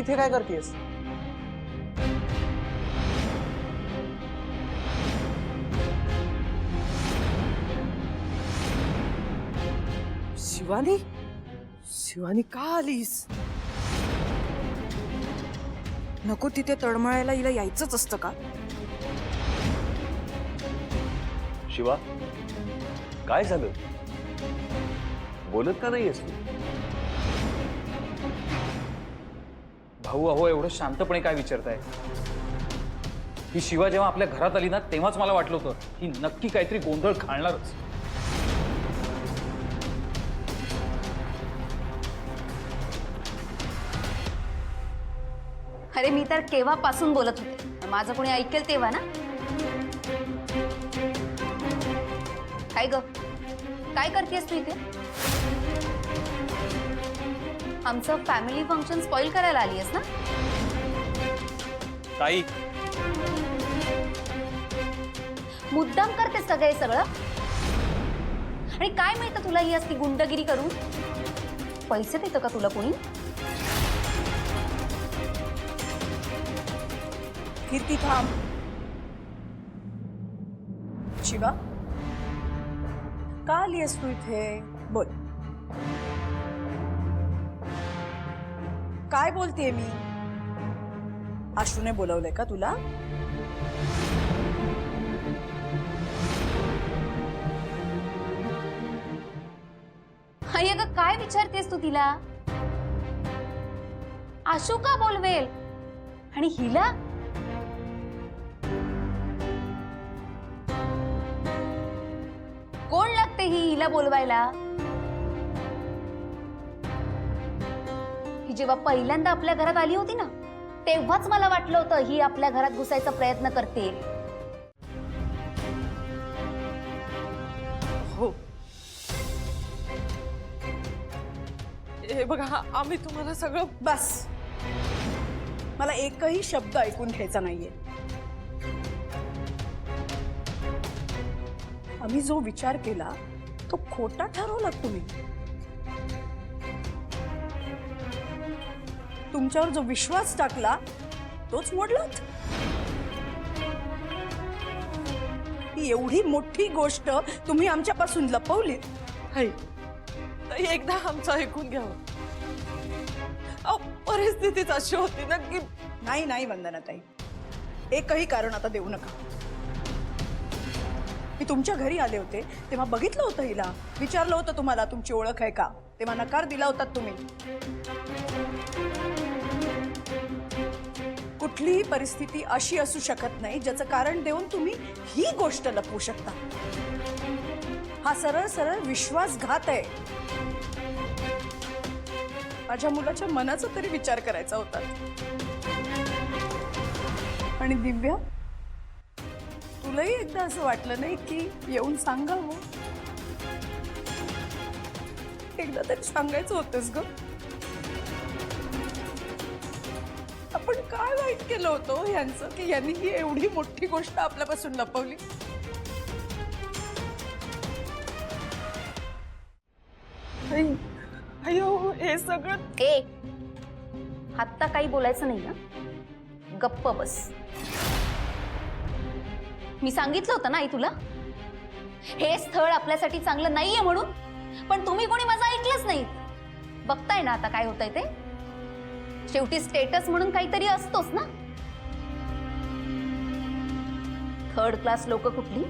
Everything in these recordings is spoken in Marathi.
इथे काय करतेस? शिवानी, शिवानी का आलीस? नको तिथे तळमळायला हिला यायचंच असतं का? शिवा, काय झालं? बोलत का नाहीयेस तू? भाऊ अहो एवढं शांतपणे काय विचारताय? ही शिवा जेव्हा आपल्या घरात आली ना तेव्हाच मला वाटलं होतं ही नक्की काहीतरी गोंधळ घालणारच. अरे मी तर केव्हापासून बोलत होते, माझं कोणी ऐकेल तेव्हा ना. काय ग, काय करतेस तू इथे? आमचं फॅमिली फंक्शन स्पॉइल करायला आली आहेस ना? ताई, मुद्दाम करतेस सगळे सगळं? आणि काय मिळतं तुला ही असती गुंडगिरी करून? पैसे देतं का तुला कोणी? कीर्ती थांब. शिवा, का आलीस तू इथे? बोल, काय बोलतेय मी? आशूने बोलवलंय का तुला? आई अगं काय विचारतेस तू तिला? आशू का बोलवेल आणि हिला? कोण लागते ही हिला बोलवायला? ही जेव्हा पहिल्यांदा आपल्या घरात आली होती ना तेव्हाच मला वाटलं होतं ही आपल्या घरात घुसायचा प्रयत्न करते. हो, हे बघा आम्ही तुम्हाला सगळं. बस, मला एकही शब्द ऐकून घ्यायचा नाहीये. आम्ही जो विचार केला तो खोटा ठरवला तुम्ही. तुमच्यावर जो विश्वास टाकला तोच मोडलात. ही एवढी मोठी गोष्ट तुम्ही आमच्यापासून लपवली. हाय, ताई एकदा आमचं ऐकून घ्यावं. अहो परिस्थितीच अशी होती ना की. नाही नाही वंदनाताई, एकही कारण आता देऊ नका. मी तुमच्या घरी आले होते तेव्हा बघितलं होतं हिला, विचारलं होतं तुम्हाला तुमची ओळख आहे का, तेव्हा नकार दिला होता तुम्ही. कुठलीही परिस्थिती अशी असू शकत नाही ज्याचं कारण देऊन तुम्ही ही गोष्ट लपवू शकता. हा सरळ सरळ विश्वासघात आहे. माझ्या मुलाच्या मनाचा तरी विचार करायचा होता. आणि दिव्या, तुलाही एकदा असं वाटलं नाही की येऊन सांगावं? एकदा तरी सांगायचं होतंस ग. आपण काय वाईट केलं होतं यांचं की यांनी ही एवढी मोठी गोष्ट आपल्यापासून लपवली? अयो हे सगळं. आत्ता काही बोलायचं नाही ना, गप्प बस. मी सांगितलं होतं ना आई तुला हे स्थळ आपल्यासाठी चांगलं नाहीये म्हणून, पण तुम्ही कोणी माझं ऐकलंच नाही. बघताय ना आता काय होतंय ते. शेवटी स्टेटस म्हणून काहीतरी असतोच ना. थर्ड क्लास लोक कुठली.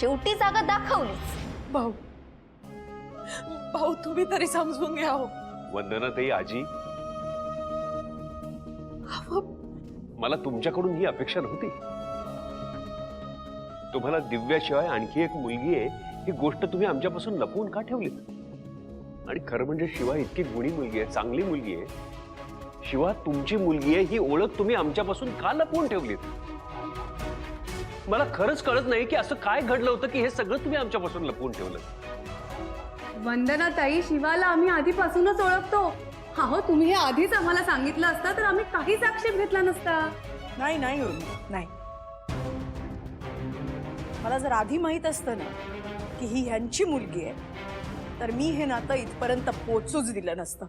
शेवटी जागा दाखवलीच. भाऊ, भाऊ तुम्ही तरी समजून घ्या हो. वंदनाताई, आजी, मला तुमच्याकडून ही अपेक्षा नव्हती. तुम्हाला दिव्याशिवाय आणखी एक मुलगी आहे ही गोष्ट तुम्ही आमच्यापासून लपवून का ठेवली? आणि खरं म्हणजे शिवा इतकी गुणी मुलगी आहे, चांगली मुलगी आहे. शिवा तुमची मुलगी आहे ही ओळख तुम्ही आमच्यापासून का लपवून ठेवलीत? मला खरंच कळत नाही की असं काय घडलं होतं की हे सगळं तुम्ही आमच्यापासून लपवून ठेवलं. वंदनाताई, शिवाला आम्ही आधीपासूनच ओळखतो. हो, तुम्ही हे आधीच आम्हाला सांगितलं असतं तर आम्ही काहीच आक्षेप घेतला नसता. नाही नाही नाही, मला जर आधी माहित असतं ना की ही ह्यांची मुलगी आहे तर मी हे नातं इथपर्यंत पोचूच दिलं नसतं.